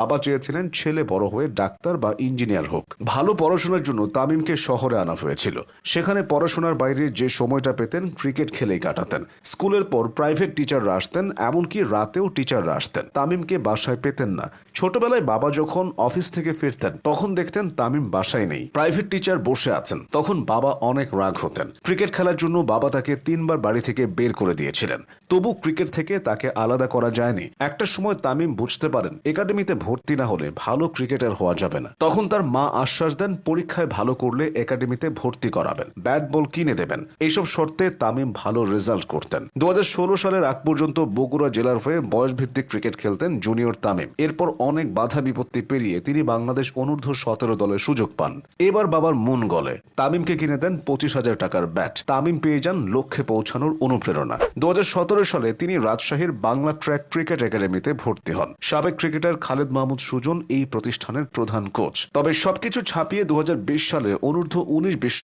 বাবা চেয়েছিলেন ছেলে বড় হয়ে ডাক্তার বা ইঞ্জিনিয়ার হোক। ভালো পড়াশোনার জন্য তামিমকে শহরে আনা হয়েছিল। সেখানে পড়াশোনার বাইরে যে সময়টা পেতেন ক্রিকেট খেলেই কাটাতেন। স্কুলের পর প্রাইভেট টিচাররা আসতেন, এমনকি রাতেও টিচাররা আসতেন। তামিমকে বাসায় পেতেন না। ছোটবেলায় বাবা যখন অফিস থেকে ফিরতেন তখন দেখতেন তামিম বাসায় নেই, প্রাইভেট টিচার বসে আছেন। তখন বাবা অনেক রাগ হতেন। ক্রিকেট খেলার জন্য বাবা তাকে 3বার বাড়ি থেকে বের করে দিয়েছিলেন, তবু ক্রিকেট থেকে তাকে আলাদা করা যায়নি। একটা সময় তামিম বুঝতে পারেন একাডেমিতে ভর্তি না হলে ভালো ক্রিকেটার হওয়া যাবে না। তখন তার মা আশ্বাস দেন পরীক্ষায় ভালো করলে একাডেমিতে ভর্তি করাবেন, ব্যাট বল কিনে দেবেন। এইসব শর্তে তামিম ভালো রেজাল্ট করতেন। 2016 সালের আগ পর্যন্ত বগুড়া জেলার হয়ে বয়সভিত্তিক ক্রিকেট খেলতেন জুনিয়র তামিম। এরপর অনেক বাধা বিপত্তি পেরিয়ে তিনি বাংলাদেশ অনূর্ধ্ব-17 দলের সুযোগ পান। এবার বাবার মন গলে তামিমকে কিনে দেন 25,000 টাকার ব্যাট। তামিম পেয়ে যান লক্ষ্যে পৌঁছানোর অনুপ্রেরণা। 2017 সালে তিনি রাজশাহীর বাংলা ট্র্যাক ক্রিকেট একাডেমিতে ভর্তি হন। সাবেক ক্রিকেটার খালেদ মাহমুদ সুজন এই প্রতিষ্ঠানের প্রধান কোচ। তবে সবকিছু ছাপিয়ে 2020 সালে অনূর্ধ্ব-19 বিশ্ব